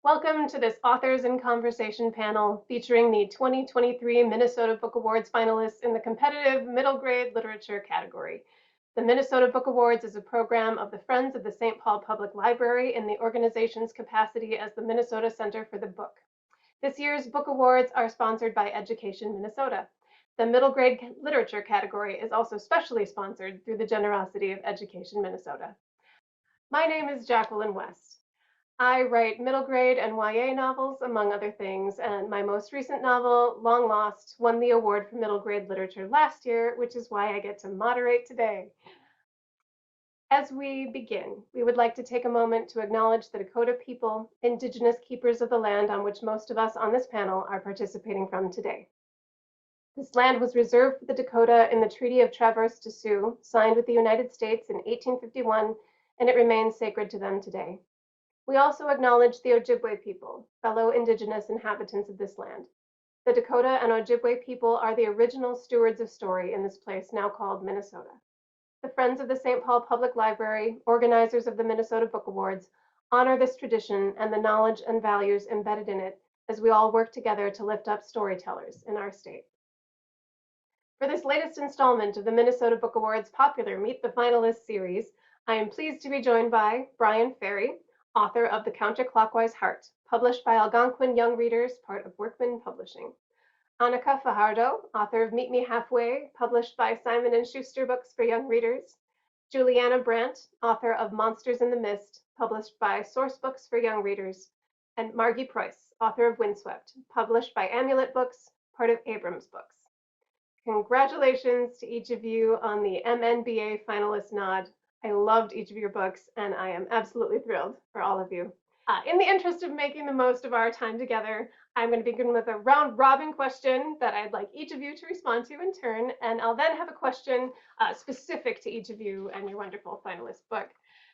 Welcome to this Authors in Conversation panel featuring the 2023 Minnesota Book Awards finalists in the competitive middle grade literature category. The Minnesota Book Awards is a program of the Friends of the St. Paul Public Library in the organization's capacity as the Minnesota Center for the Book. This year's book awards are sponsored by Education Minnesota. The middle grade literature category is also specially sponsored through the generosity of Education Minnesota. My name is Jacqueline West. I write middle grade and YA novels, among other things, and my most recent novel, Long Lost, won the award for middle grade literature last year, which is why I get to moderate today. As we begin, we would like to take a moment to acknowledge the Dakota people, Indigenous keepers of the land on which most of us on this panel are participating from today. This land was reserved for the Dakota in the Treaty of Traverse des Sioux, signed with the United States in 1851, and it remains sacred to them today. We also acknowledge the Ojibwe people, fellow Indigenous inhabitants of this land. The Dakota and Ojibwe people are the original stewards of story in this place now called Minnesota. The Friends of the St. Paul Public Library, organizers of the Minnesota Book Awards, honor this tradition and the knowledge and values embedded in it as we all work together to lift up storytellers in our state. For this latest installment of the Minnesota Book Awards popular Meet the Finalists series, I am pleased to be joined by Brian Ferry, author of The Counterclockwise Heart, published by Algonquin Young Readers, part of Workman Publishing. Anika Fajardo, author of Meet Me Halfway, published by Simon & Schuster Books for Young Readers. Juliana Brandt, author of Monsters in the Mist, published by Source Books for Young Readers. And Margi Preus, author of Windswept, published by Amulet Books, part of Abrams Books. Congratulations to each of you on the MNBA finalist nod. I loved each of your books, and I am absolutely thrilled for all of you. In the interest of making the most of our time together, I'm going to begin with a round-robin question that I'd like each of you to respond to in turn, and I'll then have a question specific to each of you and your wonderful finalist book.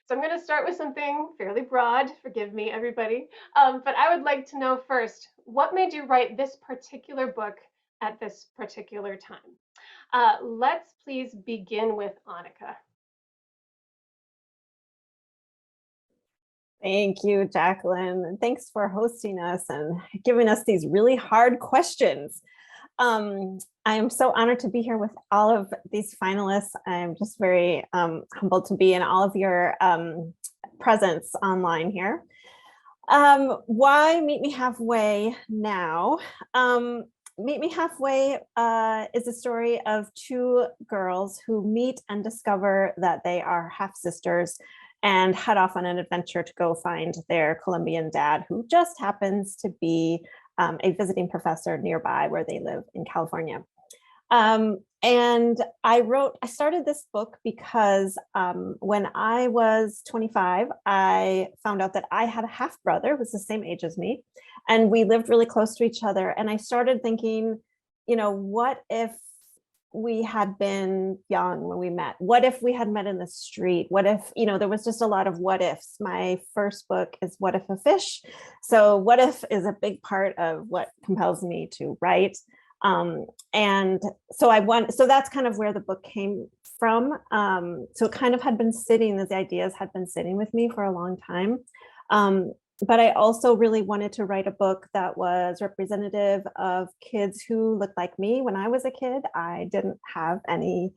So I'm going to start with something fairly broad, forgive me, everybody, but I would like to know first, what made you write this particular book at this particular time? Let's please begin with Anika. Thank you, Jacqueline. Thanks for hosting us and giving us these really hard questions. I am so honored to be here with all of these finalists. I'm just very humbled to be in all of your presence online here. Why Meet Me Halfway now? Meet Me Halfway is a story of two girls who meet and discover that they are half-sisters and head off on an adventure to go find their Colombian dad, who just happens to be a visiting professor nearby where they live in California. And I started this book because when I was 25, I found out that I had a half brother who was the same age as me, and we lived really close to each other. And I started thinking, what if we had been young when we met? What if we had met in the street? What if, there was just a lot of what ifs. My first book is What If a Fish? So what if is a big part of what compels me to write. And so that's kind of where the book came from. So it kind of had been sitting, these ideas had been sitting with me for a long time. But I also really wanted to write a book that was representative of kids who looked like me when I was a kid. I didn't have any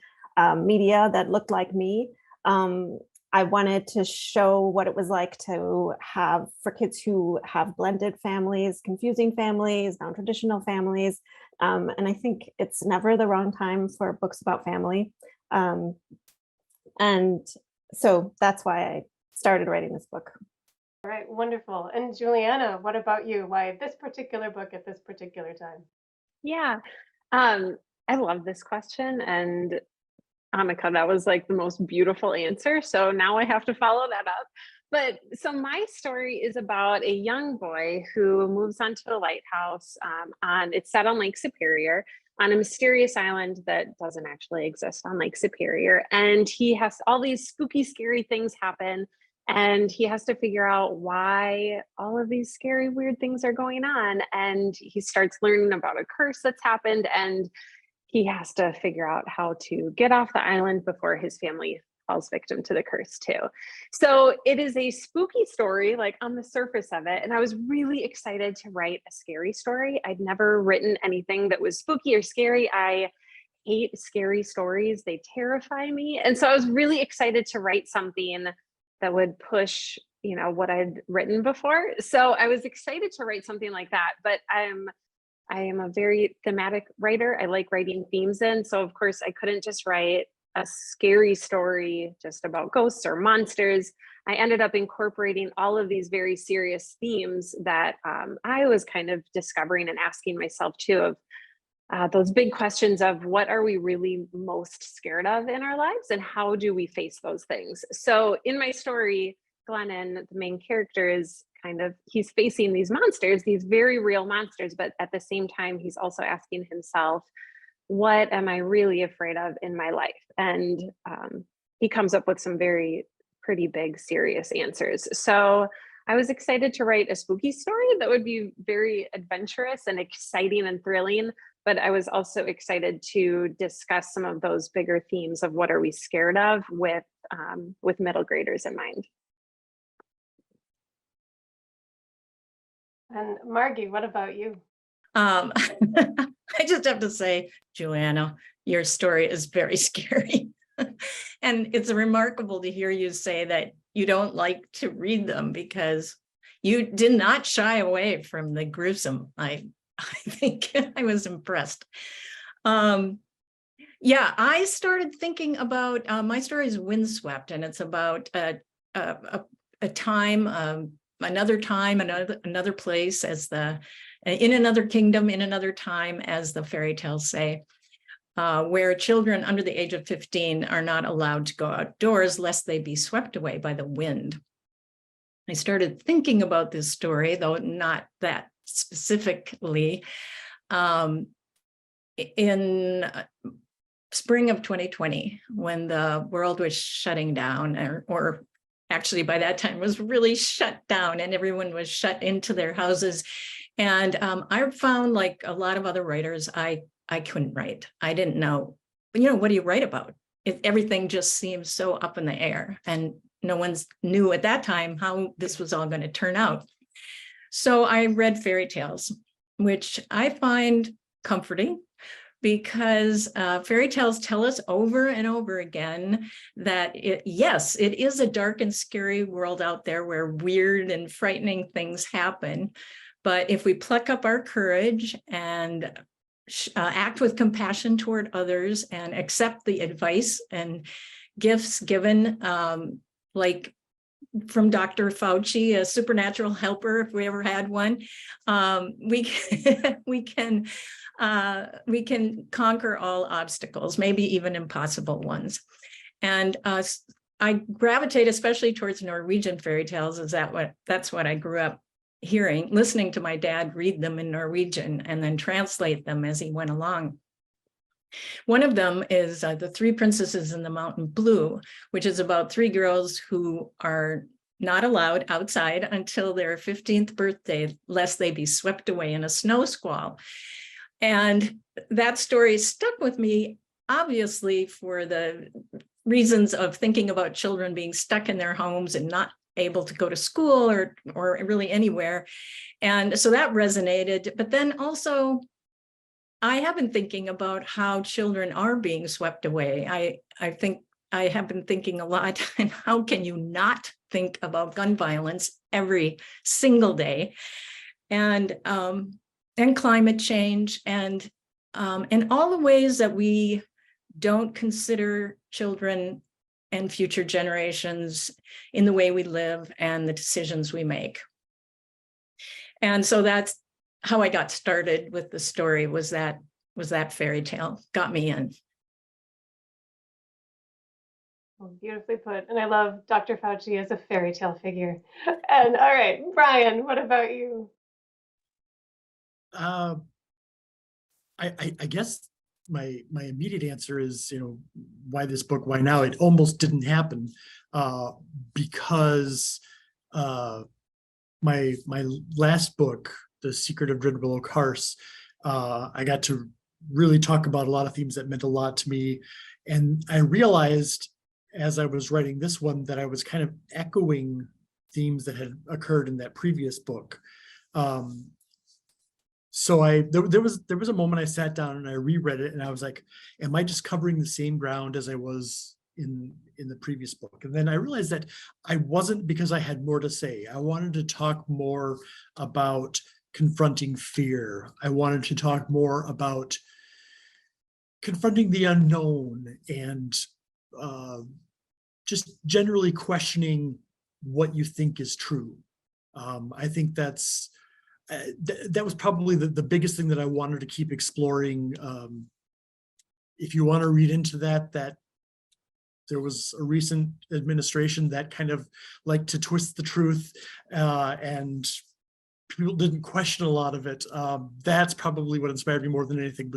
media that looked like me. I wanted to show what it was like to have, for kids who have blended families, confusing families, non-traditional families. And I think it's never the wrong time for books about family. And so that's why I started writing this book. All right, wonderful. And Juliana, what about you? Why this particular book at this particular time? Yeah, I love this question. And Anika, that was like the most beautiful answer. So now I have to follow that up. But so my story is about a young boy who moves onto a lighthouse it's set on Lake Superior on a mysterious island that doesn't actually exist on Lake Superior. And he has all these spooky, scary things happen. And he has to figure out why all of these scary, weird things are going on. And he starts learning about a curse that's happened. And he has to figure out how to get off the island before his family falls victim to the curse too. So it is a spooky story, like on the surface of it. And I was really excited to write a scary story. I'd never written anything that was spooky or scary. I hate scary stories. They terrify me. And so I was really excited to write something that would push, what I'd written before. So I was excited to write something like that, but I am a very thematic writer. I like writing themes in. So of course I couldn't just write a scary story just about ghosts or monsters. I ended up incorporating all of these very serious themes that I was kind of discovering and asking myself too, of those big questions of what are we really most scared of in our lives and how do we face those things? So in my story, Glennon, the main character, is he's facing these monsters, these very real monsters, but at the same time, he's also asking himself, what am I really afraid of in my life? And he comes up with some pretty big, serious answers. So I was excited to write a spooky story that would be very adventurous and exciting and thrilling, but I was also excited to discuss some of those bigger themes of what are we scared of with middle graders in mind. And Margi, what about you? I just have to say, Juliana, your story is very scary. And it's remarkable to hear you say that you don't like to read them because you did not shy away from the gruesome. I think I was impressed. Yeah, I started thinking about, my story is Windswept, and it's about a time, another place, in another kingdom, in another time, as the fairy tales say, where children under the age of 15 are not allowed to go outdoors lest they be swept away by the wind. I started thinking about this story, though not that specifically, in spring of 2020, when the world was shutting down, or actually by that time was really shut down and everyone was shut into their houses. And I found, like a lot of other writers, I couldn't write. I didn't know, what do you write about? Everything just seems so up in the air, and no one knew at that time how this was all going to turn out. So I read fairy tales, which I find comforting, because fairy tales tell us over and over again that yes, it is a dark and scary world out there where weird and frightening things happen. But if we pluck up our courage and act with compassion toward others and accept the advice and gifts given, like from Dr. Fauci, a supernatural helper, if we ever had one, we can conquer all obstacles, maybe even impossible ones. And I gravitate especially towards Norwegian fairy tales. That's what I grew up hearing, listening to my dad read them in Norwegian and then translate them as he went along. One of them is The Three Princesses in the Mountain Blue, which is about three girls who are not allowed outside until their 15th birthday, lest they be swept away in a snow squall. And that story stuck with me, obviously, for the reasons of thinking about children being stuck in their homes and not able to go to school or really anywhere. And so that resonated. But then also, I have been thinking about how children are being swept away. I think I have been thinking a lot, and how can you not think about gun violence every single day, and climate change, and all the ways that we don't consider children and future generations in the way we live and the decisions we make. And so that's how I got started with the story, was that fairy tale, got me in. Well, beautifully put. And I love Dr. Fauci as a fairy tale figure. And all right, Brian, what about you? I guess my immediate answer is, why this book, why now? It almost didn't happen because my last book, The Secret of Dreadful Oak Hearse, I got to really talk about a lot of themes that meant a lot to me. And I realized as I was writing this one, that I was kind of echoing themes that had occurred in that previous book. So there was a moment I sat down and I reread it, and I was like, am I just covering the same ground as I was in the previous book? And then I realized that I wasn't, because I had more to say. I wanted to talk more about confronting fear. I wanted to talk more about confronting the unknown and just generally questioning what you think is true. I think that was probably the biggest thing that I wanted to keep exploring. If you want to read into that there was a recent administration that kind of liked to twist the truth, and people didn't question a lot of it. That's probably what inspired me more than anything,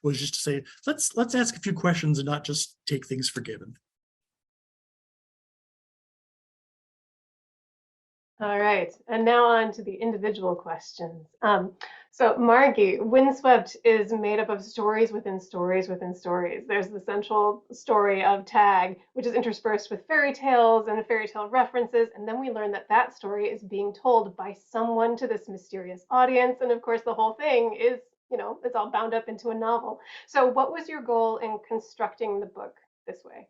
was just to say, let's ask a few questions and not just take things for given. All right, and now on to the individual questions. So Margi, Windswept is made up of stories within stories within stories. There's the central story of Tag, which is interspersed with fairy tales and fairy tale references, and then we learn that that story is being told by someone to this mysterious audience, and of course the whole thing is, it's all bound up into a novel. So what was your goal in constructing the book this way?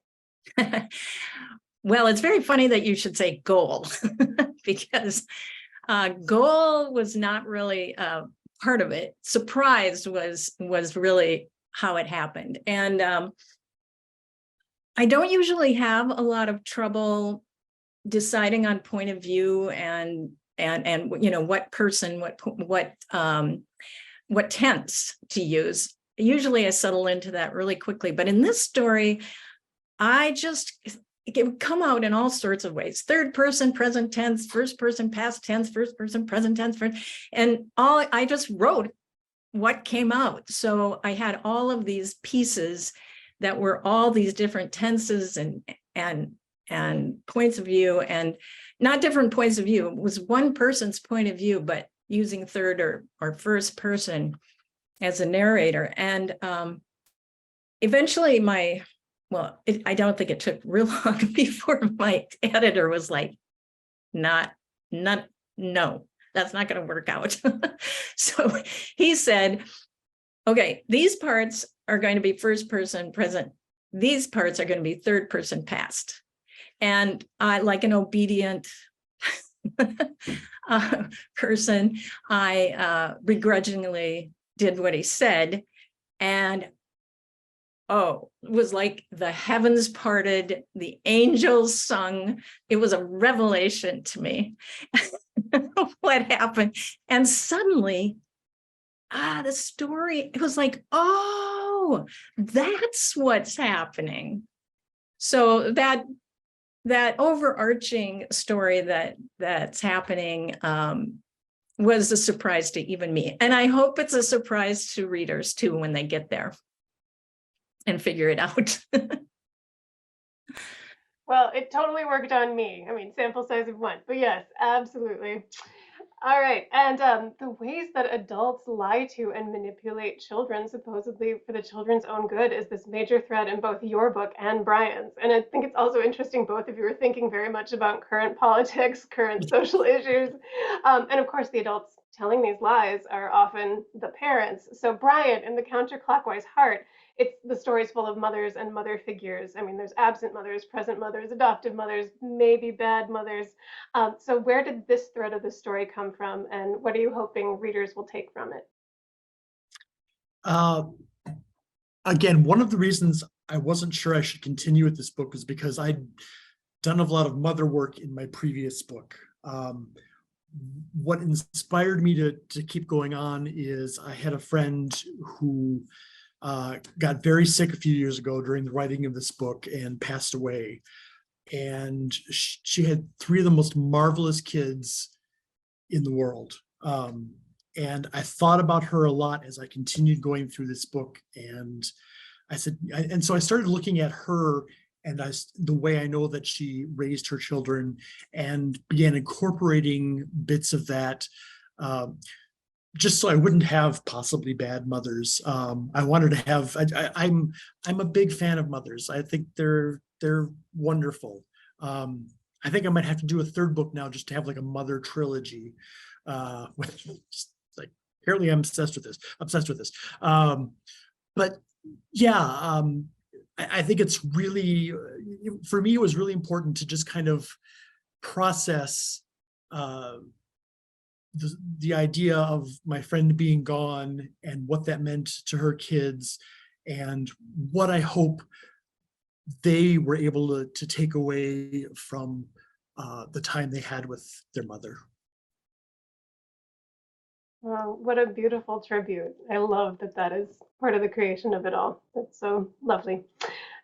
Well, it's very funny that you should say goal, because goal was not really part of it. Surprise was really how it happened. And I don't usually have a lot of trouble deciding on point of view and what person, what tense to use. Usually I settle into that really quickly. But in this story, it would come out in all sorts of ways. Third person, present tense, first person, past tense, first person, present tense, and I just wrote what came out. So I had all of these pieces that were all these different tenses and points of view, and not different points of view. It was one person's point of view, but using third or first person as a narrator. And eventually I don't think it took real long before my editor was like, no, that's not going to work out. So he said, okay, these parts are going to be first person present. These parts are going to be third person past. And I, like an obedient person, I begrudgingly did what he said. And it was like the heavens parted, the angels sung. It was a revelation to me what happened. And suddenly, the story, it was like, oh, that's what's happening. So that overarching story that's happening was a surprise to even me. And I hope it's a surprise to readers too when they get there and figure it out. Well, it totally worked on me. I mean, sample size of one, but yes, absolutely. All right, and the ways that adults lie to and manipulate children, supposedly for the children's own good, is this major thread in both your book and Brian's. And I think it's also interesting both of you are thinking very much about current politics, current social issues, and of course the adults telling these lies are often the parents. So Brian, in the Counterclockwise Heart, it's the stories full of mothers and mother figures. I mean, there's absent mothers, present mothers, adoptive mothers, maybe bad mothers. So where did this thread of the story come from, and what are you hoping readers will take from it? Again, one of the reasons I wasn't sure I should continue with this book was because I'd done a lot of mother work in my previous book. What inspired me to keep going on is I had a friend who got very sick a few years ago during the writing of this book and passed away. And she had 3 of the most marvelous kids in the world. And I thought about her a lot as I continued going through this book. And so I started looking at her and the way I know that she raised her children, and began incorporating bits of that, just so I wouldn't have possibly bad mothers. I wanted to have, I'm a big fan of mothers. I think they're they're wonderful. I think I might have to do a third book now just to have like a mother trilogy. Just like, apparently I'm obsessed with this. But yeah, I think it's really, for me, it was really important to just kind of process the idea of my friend being gone and what that meant to her kids, and what I hope they were able to take away from the time they had with their mother. Wow, what a beautiful tribute. I love that that is part of the creation of it all. That's so lovely.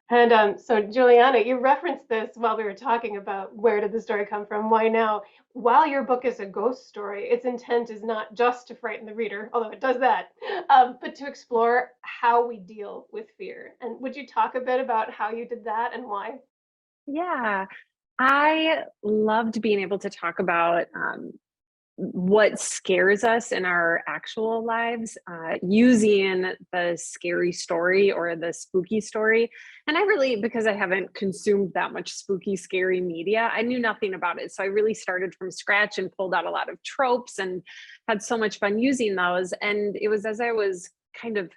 And so Juliana, you referenced this while we were talking about where did the story come from, why now? While your book is a ghost story, its intent is not just to frighten the reader, although it does that, but to explore how we deal with fear. And would you talk a bit about how you did that and why? Yeah, I loved being able to talk about what scares us in our actual lives, using the scary story or the spooky story. And I really, because I haven't consumed that much spooky, scary media, I knew nothing about it. So I really started from scratch and pulled out a lot of tropes and had so much fun using those. And it was as I was kind of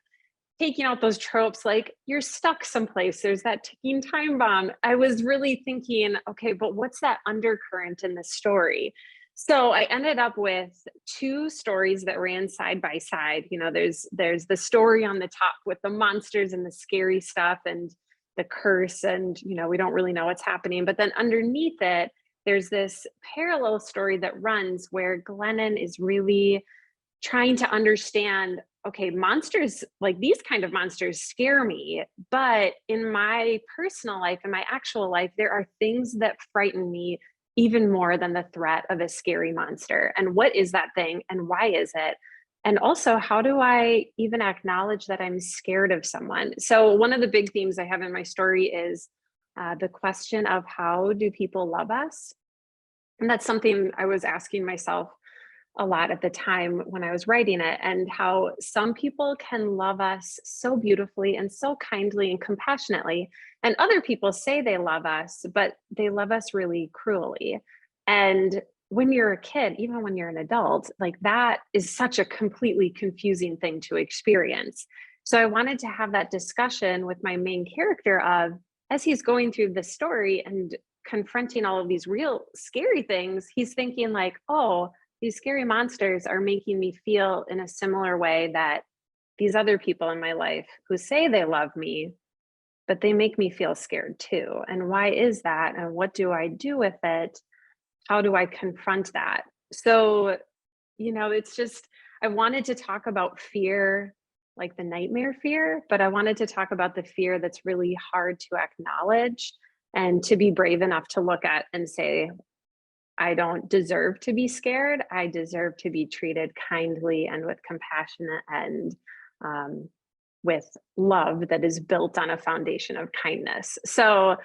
taking out those tropes, like you're stuck someplace, there's that ticking time bomb, I was really thinking, okay, but what's that undercurrent in the story? So I ended up with two stories that ran side by side. You know, there's the story on the top with the monsters and the scary stuff and the curse, and you know, we don't really know what's happening. But then underneath it, there's this parallel story that runs where Glennon is really trying to understand, okay, monsters, like these kind of monsters scare me, but in my personal life, in my actual life, there are things that frighten me even more than the threat of a scary monster. And what is that thing and why is it? And also, how do I even acknowledge that I'm scared of someone? So one of the big themes I have in my story is the question of how do people love us? And that's something I was asking myself a lot at the time when I was writing it, and how some people can love us so beautifully and so kindly and compassionately, and other people say they love us, but they love us really cruelly. And when you're a kid, even when you're an adult, like that is such a completely confusing thing to experience. So I wanted to have that discussion with my main character of, as he's going through the story and confronting all of these real scary things, he's thinking like, oh, these scary monsters are making me feel in a similar way that these other people in my life who say they love me, but they make me feel scared too. And why is that? And what do I do with it? How do I confront that? So, you know, it's just, I wanted to talk about fear, like the nightmare fear, but I wanted to talk about the fear that's really hard to acknowledge and to be brave enough to look at and say, I don't deserve to be scared. I deserve to be treated kindly and with compassion and with love that is built on a foundation of kindness. So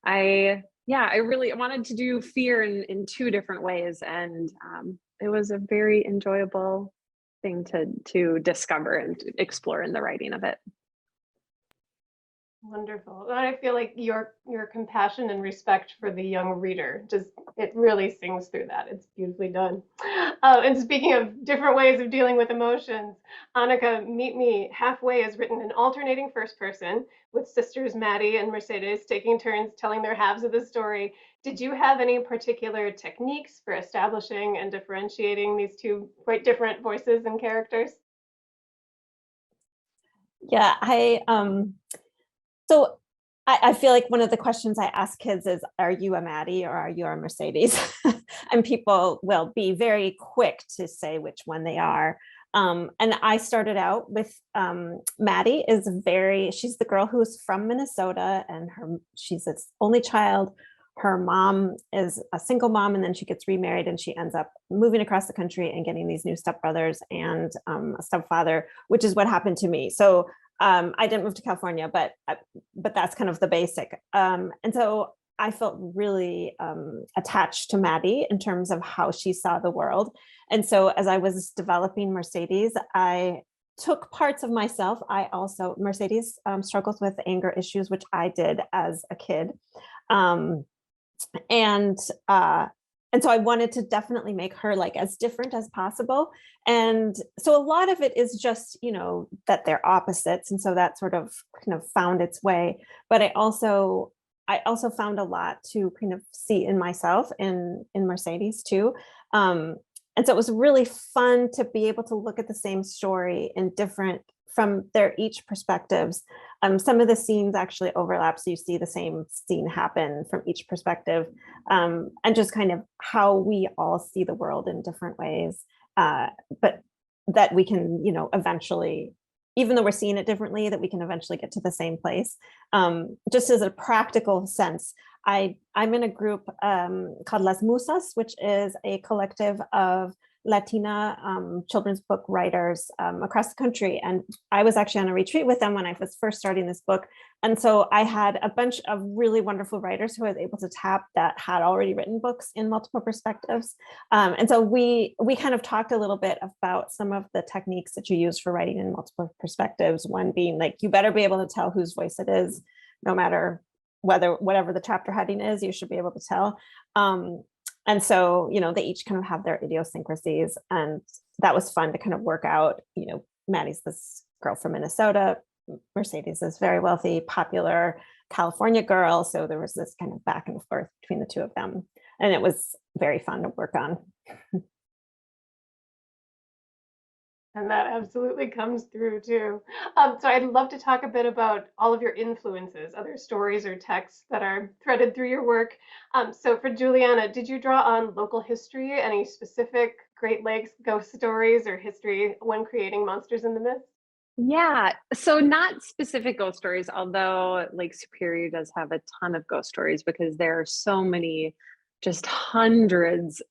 I really wanted to do fear in two different ways. And it was a very enjoyable thing to discover and explore in the writing of it. Wonderful. And I feel like your compassion and respect for the young reader, just it really sings through that. It's beautifully done. And speaking of different ways of dealing with emotions, Anika, Meet Me Halfway is written in alternating first person, with sisters Maddie and Mercedes taking turns telling their halves of the story. Did you have any particular techniques for establishing and differentiating these two quite different voices and characters? Yeah, so I feel like one of the questions I ask kids is, are you a Maddie or are you a Mercedes? And people will be very quick to say which one they are. And I started out with Maddie she's the girl who's from Minnesota, and she's its only child. Her mom is a single mom, and then she gets remarried and she ends up moving across the country and getting these new stepbrothers and a stepfather, which is what happened to me. So I didn't move to California, but that's kind of the basic. And so I felt really attached to Maddie in terms of how she saw the world. And so as I was developing Mercedes, I took parts of myself. I also, Mercedes struggles with anger issues, which I did as a kid. And so I wanted to definitely make her like as different as possible. And so a lot of it is just, you know, that they're opposites. And so that sort of kind of found its way. But I also found a lot to kind of see in myself in Mercedes too. And so it was really fun to be able to look at the same story in different, from their each perspectives. Some of the scenes actually overlap, so you see the same scene happen from each perspective, and just kind of how we all see the world in different ways, but that we can, you know, eventually, even though we're seeing it differently, that we can eventually get to the same place. Just as a practical sense, I'm in a group called Las Musas, which is a collective of Latina children's book writers across the country. And I was actually on a retreat with them when I was first starting this book. And so I had a bunch of really wonderful writers who I was able to tap that had already written books in multiple perspectives. And so we kind of talked a little bit about some of the techniques that you use for writing in multiple perspectives. One being like, you better be able to tell whose voice it is, no matter whatever the chapter heading is, you should be able to tell. And so, you know, they each kind of have their idiosyncrasies, and that was fun to kind of work out. You know, Maddie's this girl from Minnesota, Mercedes is very wealthy, popular California girl. So there was this kind of back and forth between the two of them, and it was very fun to work on. And that absolutely comes through too. So I'd love to talk a bit about all of your influences, other stories or texts that are threaded through your work. So for Juliana, did you draw on local history, any specific Great Lakes ghost stories or history when creating Monsters in the Mist? Yeah, so not specific ghost stories, although Lake Superior does have a ton of ghost stories because there are so many, just hundreds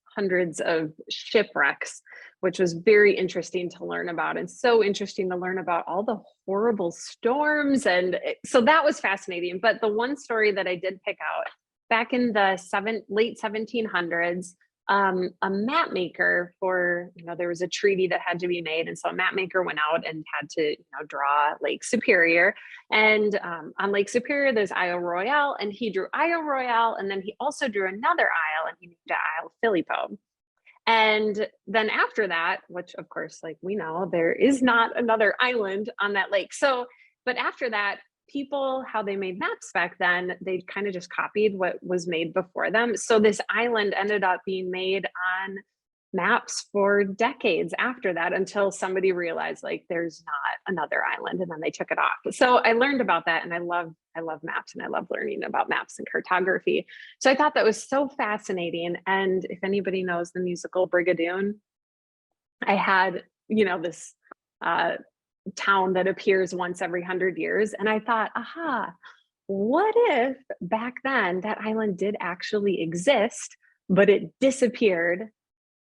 of shipwrecks, which was very interesting to learn about, and so interesting to learn about all the horrible storms. And so that was fascinating. But the one story that I did pick out, back in the late 1700s, a map maker for, you know, there was a treaty that had to be made. And so a map maker went out and had to, you know, draw Lake Superior. And on Lake Superior, there's Isle Royale, and he drew Isle Royale. And then he also drew another isle, and he named it Isle Filippo. And then after that, which of course, like we know, there is not another island on that lake. So, but after that, people, how they made maps back then, they kind of just copied what was made before them. So this island ended up being made on maps for decades after that, until somebody realized like there's not another island, and then they took it off. So I learned about that, and I love maps, and I love learning about maps and cartography. So I thought that was so fascinating. And if anybody knows the musical Brigadoon, I had, you know, this town that appears once every 100 years. And I thought, aha, what if back then that island did actually exist, but it disappeared,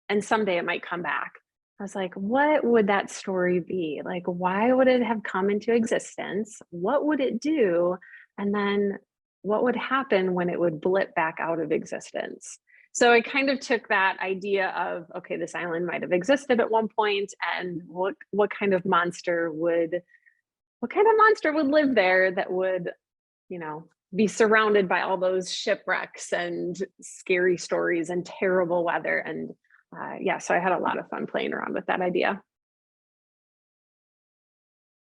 and someday it might come back? I was like, what would that story be? Like, why would it have come into existence? What would it do? And then what would happen when it would blip back out of existence? So I kind of took that idea of, okay, this island might have existed at one point, and what kind of monster would live there that would, you know, be surrounded by all those shipwrecks and scary stories and terrible weather. And yeah, so I had a lot of fun playing around with that idea.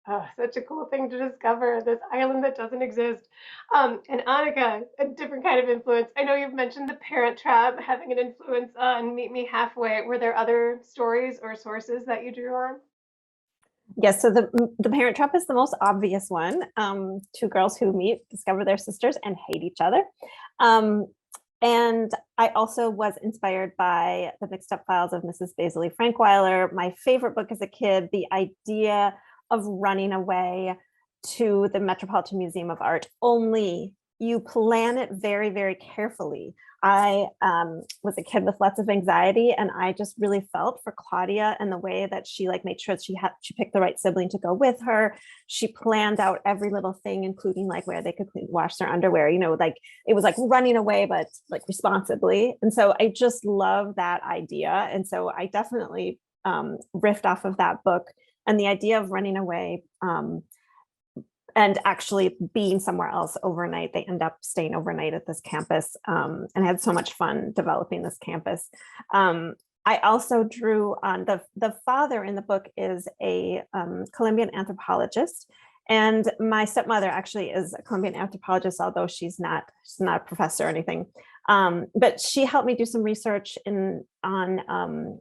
Oh, such a cool thing to discover, this island that doesn't exist. And Anika, a different kind of influence. I know you've mentioned the Parent Trap having an influence on Meet Me Halfway. Were there other stories or sources that you drew on? Yes, so the Parent Trap is the most obvious one. Two girls who meet, discover they're sisters, and hate each other. And I also was inspired by the Mixed Up Files of Mrs. Basil Frankweiler. My favorite book as a kid, the idea of running away to the Metropolitan Museum of Art, only you plan it very, very carefully. I was a kid with lots of anxiety, and I just really felt for Claudia and the way that she like made sure she picked the right sibling to go with her. She planned out every little thing, including like where they could wash their underwear, you know, like it was like running away, but like responsibly. And so I just love that idea. And so I definitely riffed off of that book And the idea of running away and actually being somewhere else overnight, they end up staying overnight at this campus and had so much fun developing this campus. I also drew on the father in the book is a Colombian anthropologist. And my stepmother actually is a Colombian anthropologist, although she's not a professor or anything. But she helped me do some research on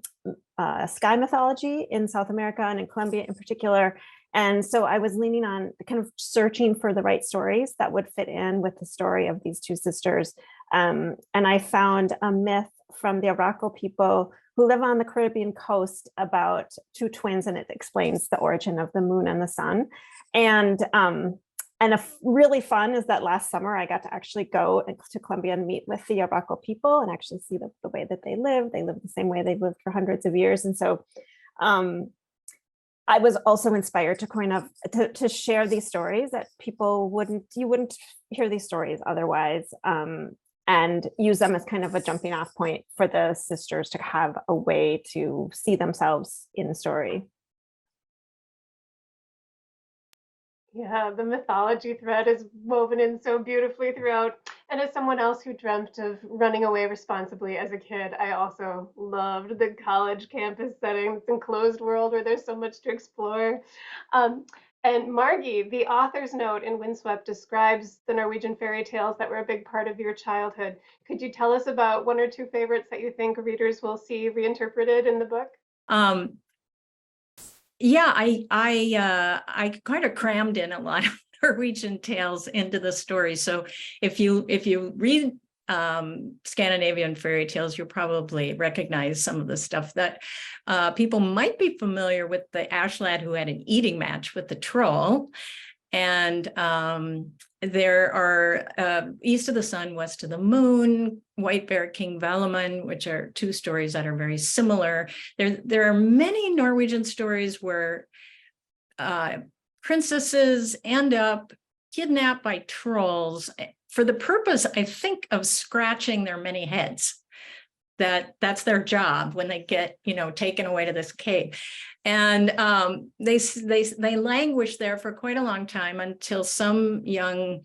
sky mythology in South America and in Colombia in particular. And so I was leaning on kind of searching for the right stories that would fit in with the story of these two sisters. And I found a myth from the Arawakan people who live on the Caribbean coast about two twins, and it explains the origin of the moon and the sun. And really fun is that last summer I got to actually go to Colombia and meet with the Arawakan people and actually see the way that they live. They live the same way they've lived for hundreds of years. And so I was also inspired to kind of to share these stories that you wouldn't hear these stories otherwise, and use them as kind of a jumping off point for the sisters to have a way to see themselves in the story. Yeah, the mythology thread is woven in so beautifully throughout. And as someone else who dreamt of running away responsibly as a kid, I also loved the college campus setting, this enclosed world where there's so much to explore. And Margi, the author's note in Windswept describes the Norwegian fairy tales that were a big part of your childhood. Could you tell us about one or two favorites that you think readers will see reinterpreted in the book? Yeah, I kind of crammed in a lot of Norwegian tales into the story. So if you read Scandinavian fairy tales, you'll probably recognize some of the stuff that people might be familiar with. The ash lad who had an eating match with the troll. And there are East of the Sun, West of the Moon, White Bear, King Valiman, which are two stories that are very similar. There are many Norwegian stories where princesses end up kidnapped by trolls for the purpose, I think, of scratching their many heads. That's their job when they get, taken away to this cave. And they languish there for quite a long time until some young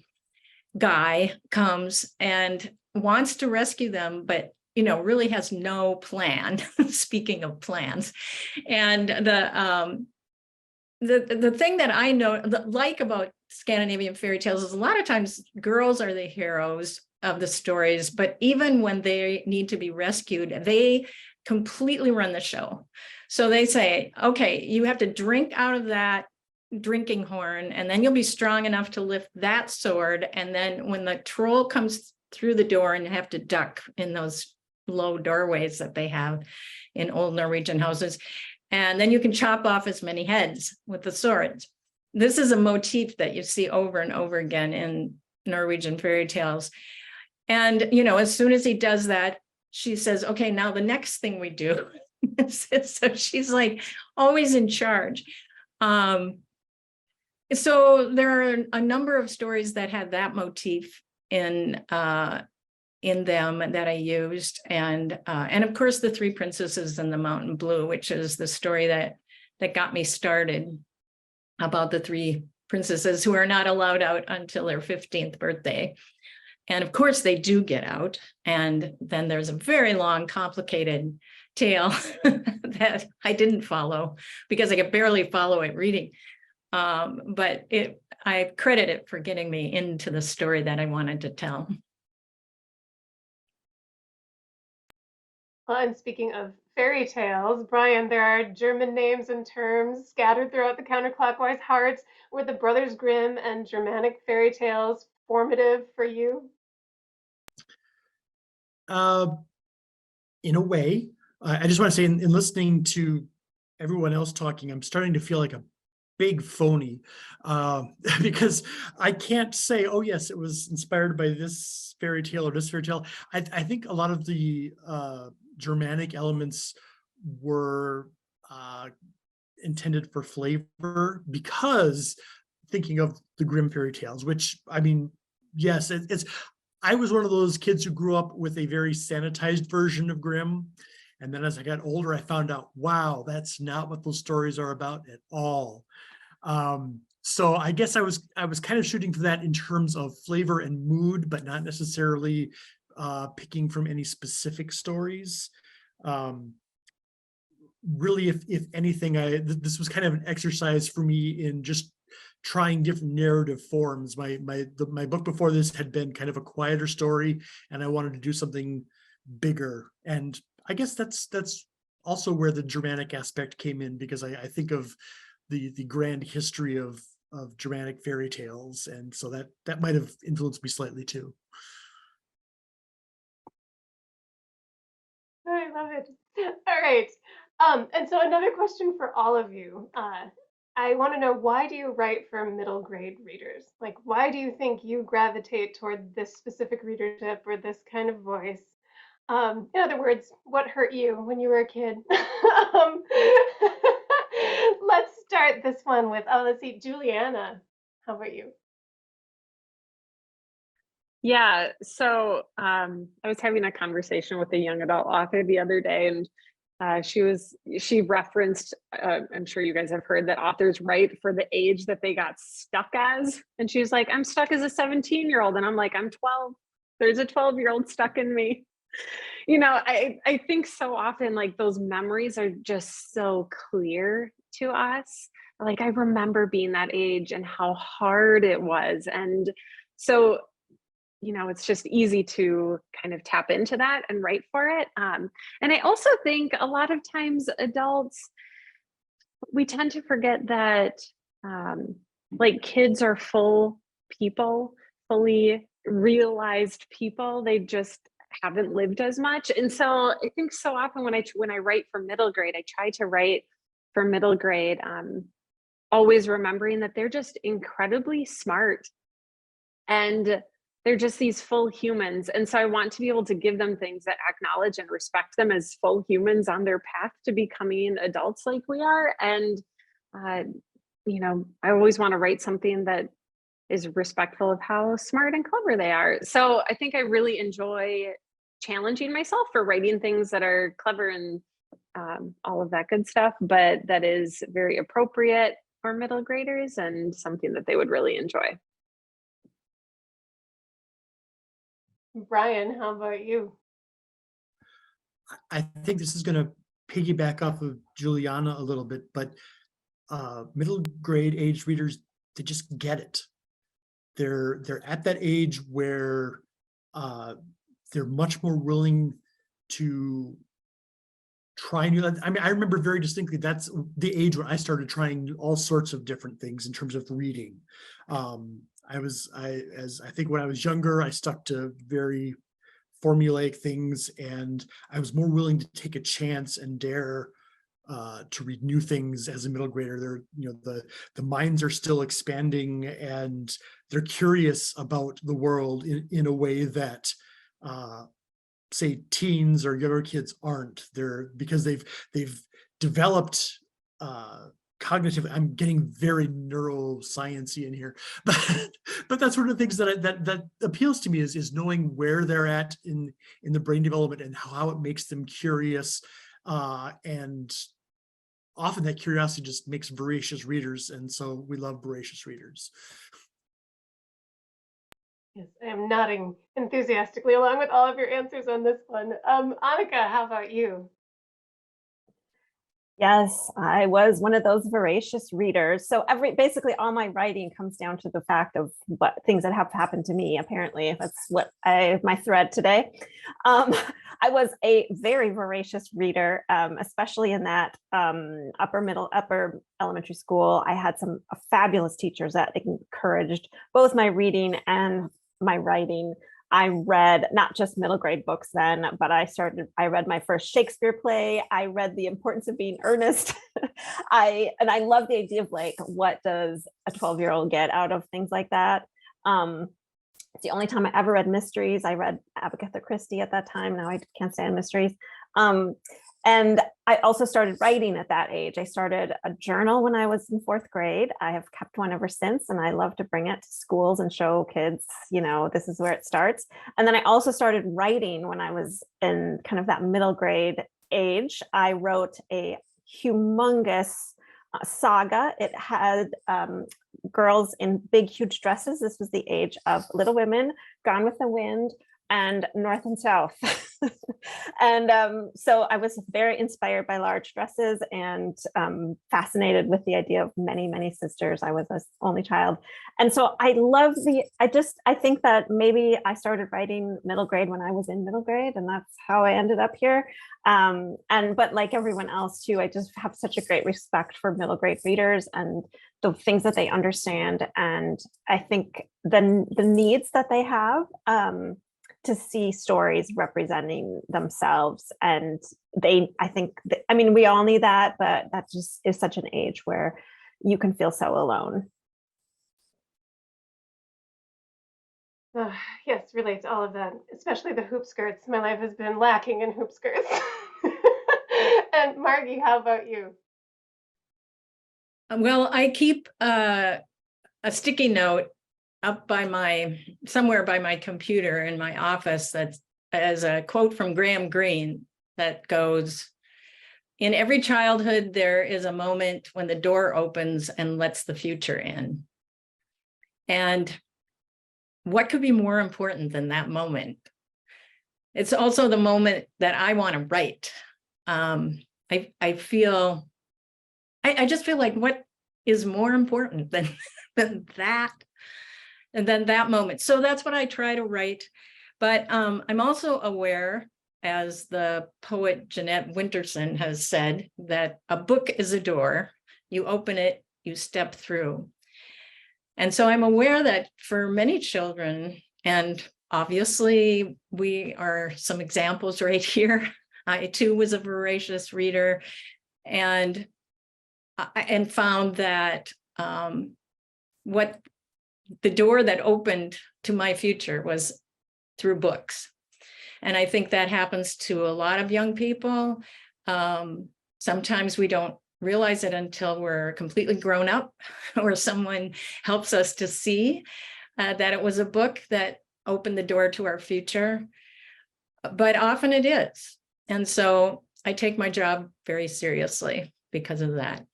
guy comes and wants to rescue them, but really has no plan. Speaking of plans, and the thing that I know like about Scandinavian fairy tales is a lot of times girls are the heroes of the stories, but even when they need to be rescued, they completely run the show. So they say, okay, you have to drink out of that drinking horn, and then you'll be strong enough to lift that sword. And then when the troll comes through the door, and you have to duck in those low doorways that they have in old Norwegian houses, and then you can chop off as many heads with the swords. This is a motif that you see over and over again in Norwegian fairy tales. And, as soon as he does that, she says, okay, now the next thing we do. So she's like always in charge. So there are a number of stories that had that motif in them that I used. And of course, the Three Princesses and the Mountain Blue, which is the story that got me started about the three princesses who are not allowed out until their 15th birthday. And of course they do get out. And then there's a very long, complicated tale that I didn't follow because I could barely follow it reading. But I credit it for getting me into the story that I wanted to tell. Well, and speaking of fairy tales, Brian, there are German names and terms scattered throughout the Counterclockwise hearts. Were the Brothers Grimm and Germanic fairy tales formative for you? In a way, I just want to say in listening to everyone else talking, I'm starting to feel like a big phony because I can't say, oh yes, it was inspired by this fairy tale or this fairy tale. I think a lot of the Germanic elements were intended for flavor because thinking of the Grimm fairy tales, which I mean, yes, I was one of those kids who grew up with a very sanitized version of Grimm. And then as I got older, I found out, wow, that's not what those stories are about at all. So I guess I was kind of shooting for that in terms of flavor and mood, but not necessarily picking from any specific stories. Really, if anything, this was kind of an exercise for me in just trying different narrative forms. My book before this had been kind of a quieter story, and I wanted to do something bigger. And I guess that's also where the Germanic aspect came in, because I think of the grand history of Germanic fairy tales, and so that might have influenced me slightly too. I love it. All right. And so another question for all of you. I want to know, why do you write for middle grade readers? Like, why do you think you gravitate toward this specific readership or this kind of voice? In other words, what hurt you when you were a kid? Let's start this one with, let's see, Juliana. How about you? Yeah, so I was having a conversation with a young adult author the other day, and she referenced, I'm sure you guys have heard that authors write for the age that they got stuck as. And she was like, I'm stuck as a 17-year-old. And I'm like, I'm 12. There's a 12-year-old stuck in me. You know, I think so often, like, those memories are just so clear to us. Like, I remember being that age and how hard it was. And so, you know, it's just easy to kind of tap into that and write for it. And I also think a lot of times adults, we tend to forget that like, kids are full people, fully realized people. They just haven't lived as much. And so I think so often when I write for middle grade, I try to write for middle grade, always remembering that they're just incredibly smart, and they're just these full humans. And so I want to be able to give them things that acknowledge and respect them as full humans on their path to becoming adults like we are. And, you know, I always want to write something that is respectful of how smart and clever they are. So I think I really enjoy challenging myself for writing things that are clever and all of that good stuff, but that is very appropriate for middle graders and something that they would really enjoy. Brian, how about you? I think this is going to piggyback off of Juliana a little bit, but middle grade age readers, they just get it. They're at that age where they're much more willing to try new. I mean, I remember very distinctly, that's the age when I started trying all sorts of different things in terms of reading. I think when I was younger, I stuck to very formulaic things, and I was more willing to take a chance and dare to read new things as a middle grader. They're, you know, the minds are still expanding, and they're curious about the world in a way that say teens or younger kids aren't. Because they've developed cognitive, I'm getting very neuroscience-y in here, but that's one of the things that appeals to me is knowing where they're at in the brain development and how it makes them curious, and often that curiosity just makes voracious readers, and so we love voracious readers. Yes, I am nodding enthusiastically along with all of your answers on this one. Anika, how about you? Yes, I was one of those voracious readers. So basically all my writing comes down to the fact of what things that have happened to me. Apparently, that's what my thread today. I was a very voracious reader, especially in that upper elementary school. I had some fabulous teachers that encouraged both my reading and my writing. I read not just middle grade books then, but I read my first Shakespeare play. I read The Importance of Being Earnest. I love the idea of, like, what does a 12-year-old get out of things like that? It's the only time I ever read mysteries. I read Agatha Christie at that time. Now I can't stand mysteries. And I also started writing at that age. I started a journal when I was in 4th grade. I have kept one ever since, and I love to bring it to schools and show kids, you know, this is where it starts. And then I also started writing when I was in kind of that middle grade age, I wrote a humongous saga. It had girls in big, huge dresses. This was the age of Little Women, Gone with the Wind, and North and South. And so I was very inspired by large dresses and fascinated with the idea of many, many sisters. I was an only child. And so I think that maybe I started writing middle grade when I was in middle grade, and that's how I ended up here. But like everyone else too, I just have such a great respect for middle grade readers and the things that they understand. And I think the needs that they have, to see stories representing themselves. And I mean, we all need that, but that just is such an age where you can feel so alone. Yes, relate to all of that, especially the hoop skirts. My life has been lacking in hoop skirts. And Margi, how about you? Well, I keep a sticky note up somewhere by my computer in my office that's as a quote from Graham Greene that goes, "In every childhood, there is a moment when the door opens and lets the future in." And what could be more important than that moment? It's also the moment that I want to write. I just feel like what is more important than that? And then that moment. So that's what I try to write. But I'm also aware, as the poet Jeanette Winterson has said, that a book is a door. You open it, you step through. And so I'm aware that for many children, and obviously we are some examples right here. I too was a voracious reader and found that what the door that opened to my future was through books. And I think that happens to a lot of young people. Sometimes we don't realize it until we're completely grown up or someone helps us to see that it was a book that opened the door to our future. But often it is. And so I take my job very seriously because of that.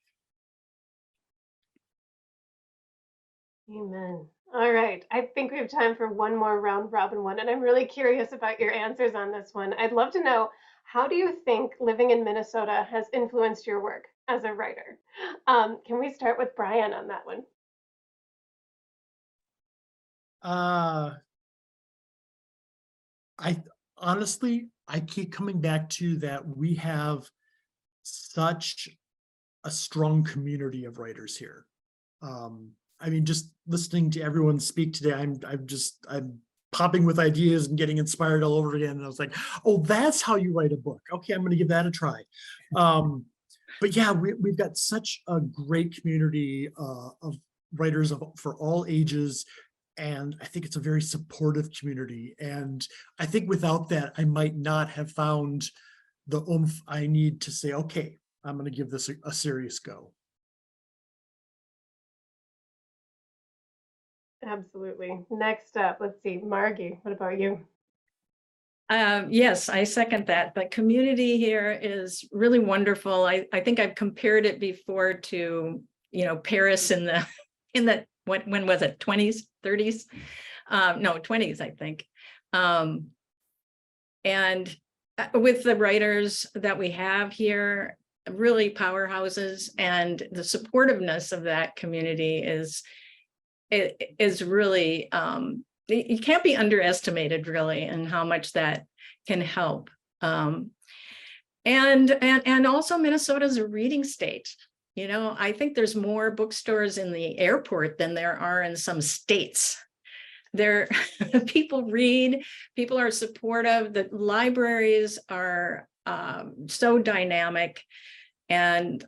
Amen. All right. I think we have time for one more round robin one, and I'm really curious about your answers on this one. I'd love to know, how do you think living in Minnesota has influenced your work as a writer? Can we start with Brian on that one? I keep coming back to that we have such a strong community of writers here. I mean, just listening to everyone speak today, I'm popping with ideas and getting inspired all over again. And I was like, oh, that's how you write a book. Okay, I'm going to give that a try. But yeah, we've got such a great community of writers for all ages. And I think it's a very supportive community. And I think without that, I might not have found the oomph I need to say, okay, I'm going to give this a serious go. Absolutely. Next up, let's see, Margi, what about you? Yes, I second that. The community here is really wonderful. I think I've compared it before to, Paris in the when was it, 20s, 30s? No, 20s, I think. And with the writers that we have here, really powerhouses, and the supportiveness of that community is really, it can't be underestimated, really, and how much that can help. And also Minnesota's a reading state. I think there's more bookstores in the airport than there are in some states. People read, people are supportive. The libraries are so dynamic, and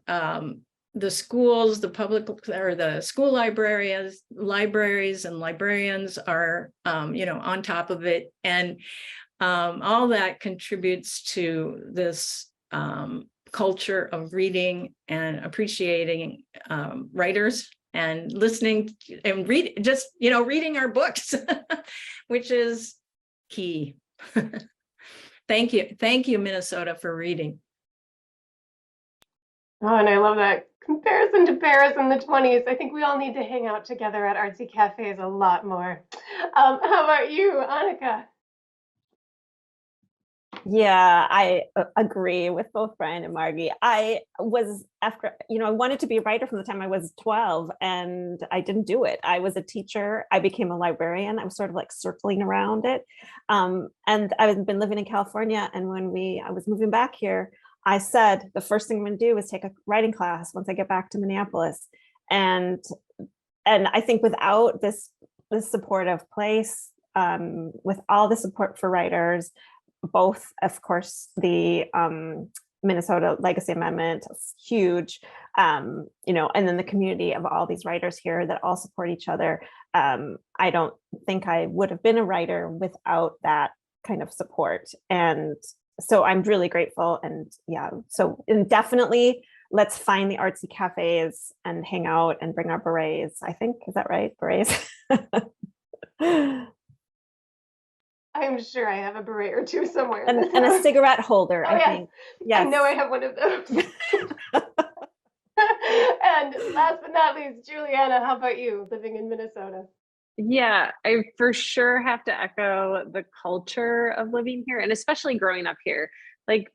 the schools, the public or the school libraries and librarians are, on top of it. And all that contributes to this culture of reading and appreciating writers and listening and reading our books, which is key. Thank you, Minnesota, for reading. Oh, and I love that comparison to Paris in the 20s. I think we all need to hang out together at artsy cafes a lot more. How about you, Anika? Yeah, I agree with both Brian and Margie. I was after, I wanted to be a writer from the time I was 12 and I didn't do it. I was a teacher. I became a librarian. I was sort of like circling around it. And I've been living in California. And when I was moving back here, I said, the first thing I'm going to do is take a writing class once I get back to Minneapolis. And I think without this supportive place, with all the support for writers, both, of course, the Minnesota Legacy Amendment, huge, and then the community of all these writers here that all support each other. I don't think I would have been a writer without that kind of support. And so I'm really grateful. And yeah, and definitely let's find the artsy cafes and hang out and bring our berets. I think, is that right? Berets. I'm sure I have a beret or two somewhere. And a cigarette holder, I think. Yes. I know I have one of those. And last but not least, Juliana, how about you living in Minnesota? Yeah, I for sure have to echo the culture of living here and especially growing up here. Like,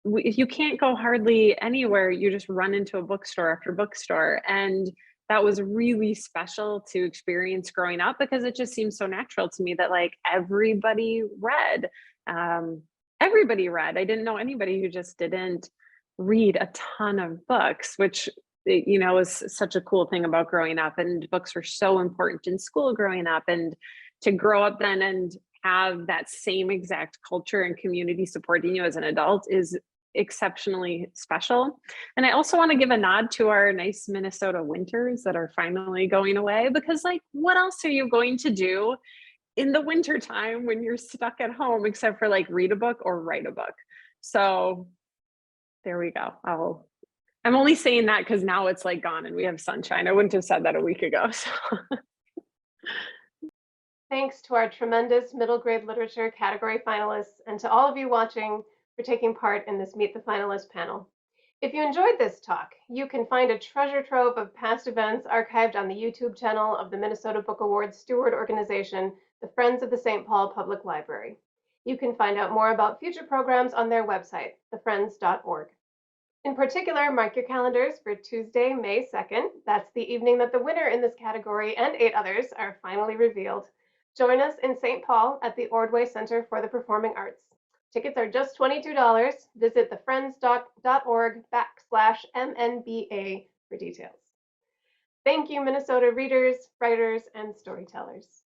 if you can't go hardly anywhere, you just run into a bookstore after bookstore. And that was really special to experience growing up because it just seems so natural to me that like everybody read. Everybody read. I didn't know anybody who just didn't read a ton of books, which is such a cool thing about growing up. And books were so important in school growing up, and to grow up then and have that same exact culture and community supporting you as an adult is exceptionally special. And I also want to give a nod to our nice Minnesota winters that are finally going away, because like, what else are you going to do in the winter time when you're stuck at home except for like read a book or write a book? So there we go. I'm only saying that because now it's like gone and we have sunshine. I wouldn't have said that a week ago. So. Thanks to our tremendous middle grade literature category finalists and to all of you watching for taking part in this Meet the Finalists panel. If you enjoyed this talk, you can find a treasure trove of past events archived on the YouTube channel of the Minnesota Book Awards steward organization, the Friends of the St. Paul Public Library. You can find out more about future programs on their website, thefriends.org. In particular, mark your calendars for Tuesday, May 2nd. That's the evening that the winner in this category and 8 others are finally revealed. Join us in St. Paul at the Ordway Center for the Performing Arts. Tickets are just $22. Visit thefriends.org/MNBA for details. Thank you, Minnesota readers, writers, and storytellers.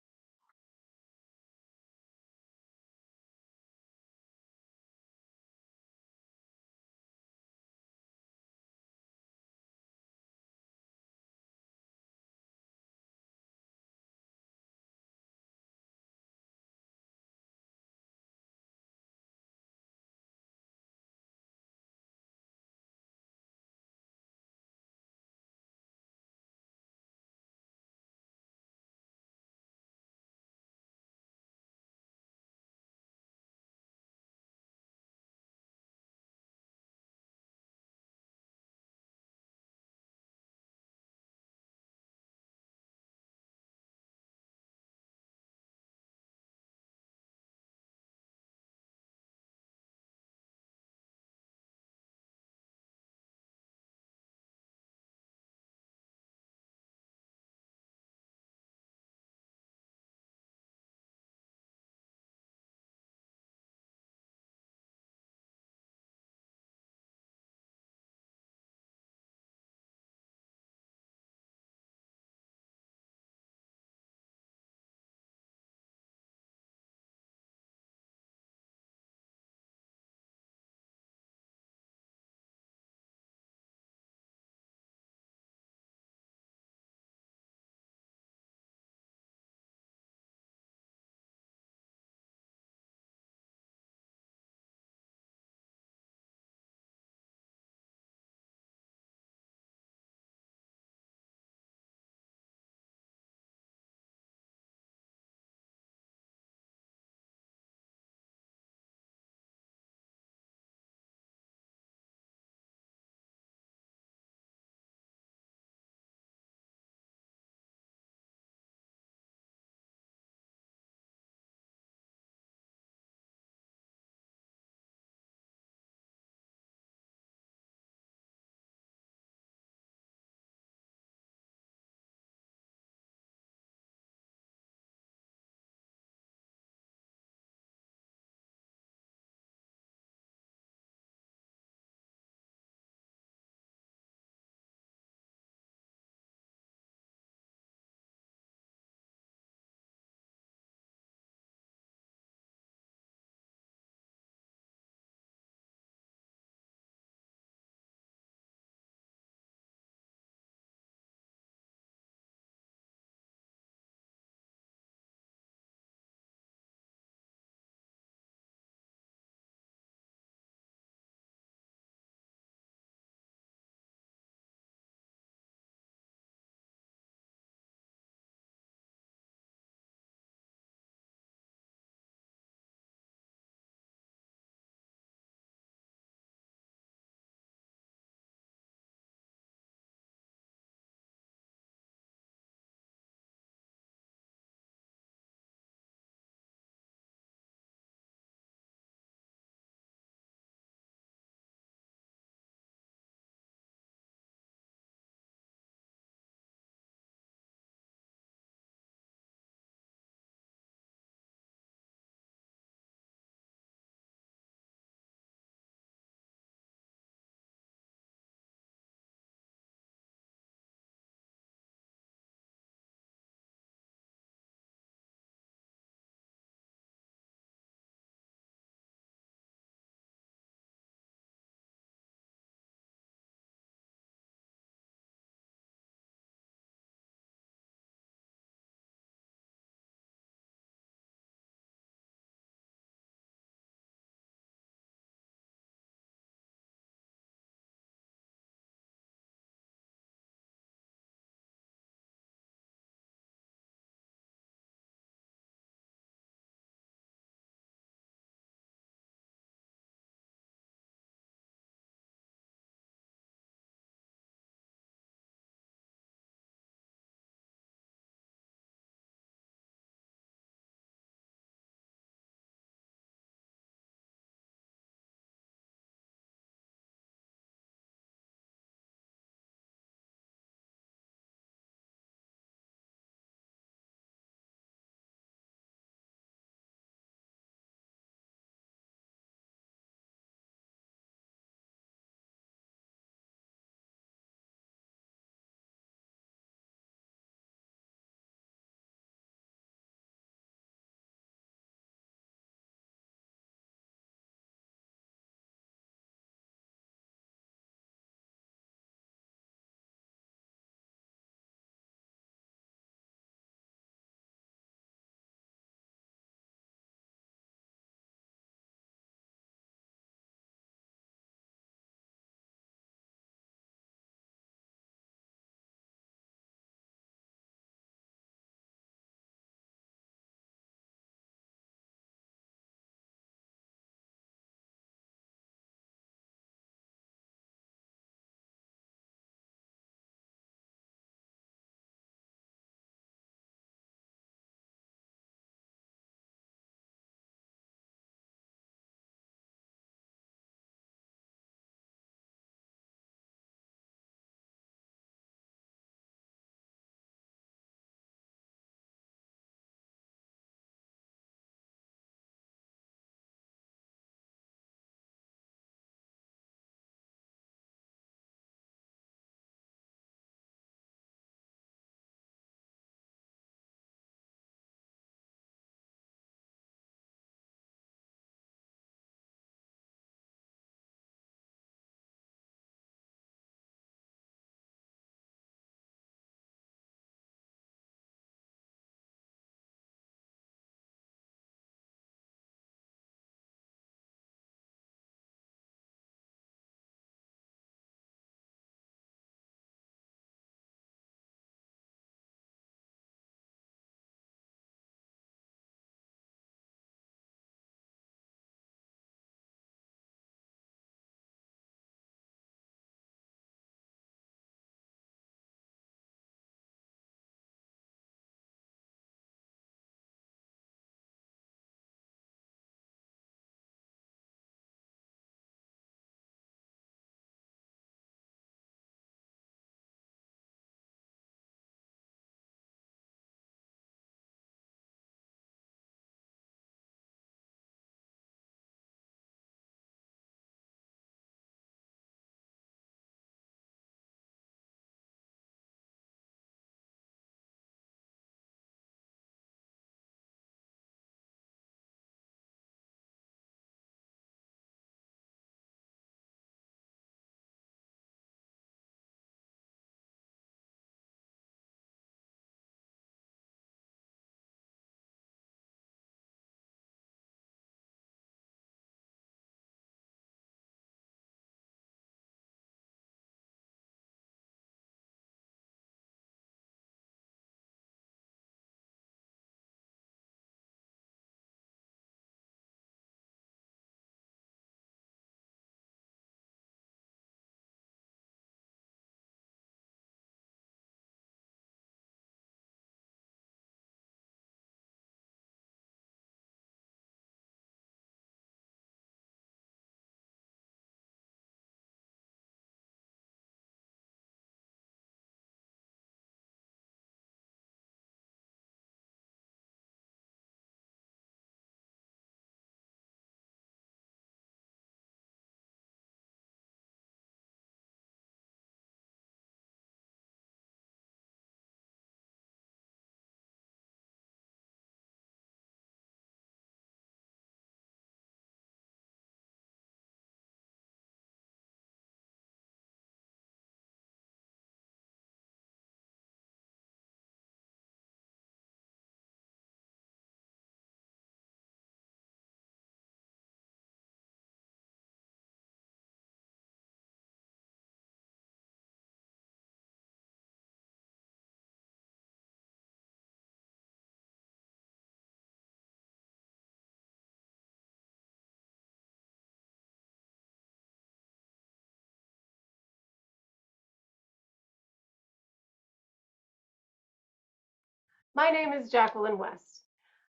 My name is Jacqueline West.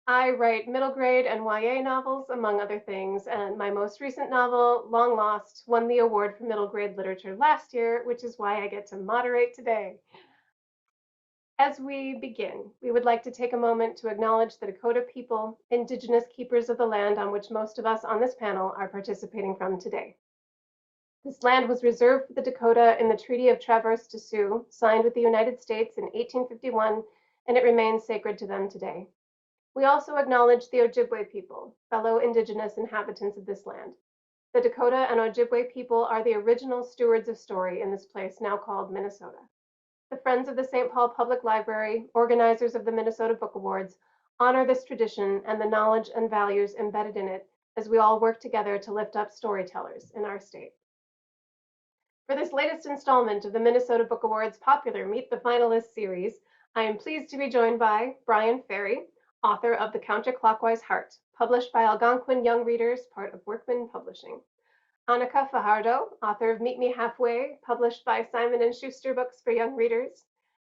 I write middle grade and YA novels, among other things, and my most recent novel, Long Lost, won the award for middle grade literature last year, which is why I get to moderate today. As we begin, we would like to take a moment to acknowledge the Dakota people, Indigenous keepers of the land on which most of us on this panel are participating from today. This land was reserved for the Dakota in the Treaty of Traverse des Sioux, signed with the United States in 1851, and it remains sacred to them today. We also acknowledge the Ojibwe people, fellow Indigenous inhabitants of this land. The Dakota and Ojibwe people are the original stewards of story in this place now called Minnesota. The Friends of the St. Paul Public Library, organizers of the Minnesota Book Awards, honor this tradition and the knowledge and values embedded in it as we all work together to lift up storytellers in our state. For this latest installment of the Minnesota Book Awards popular Meet the Finalists series, I am pleased to be joined by Brian Ferry, author of The Counterclockwise Heart, published by Algonquin Young Readers, part of Workman Publishing. Anika Fajardo, author of Meet Me Halfway, published by Simon & Schuster Books for Young Readers.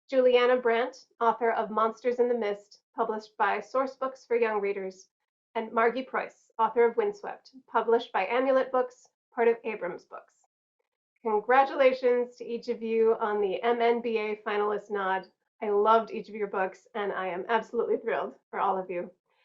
Juliana Brandt, author of Monsters in the Mist, published by Source Books for Young Readers. And Margi Preus, author of Windswept, published by Amulet Books, part of Abrams Books. Congratulations to each of you on the MNBA finalist nod. I loved each of your books, and I am absolutely thrilled for all of you.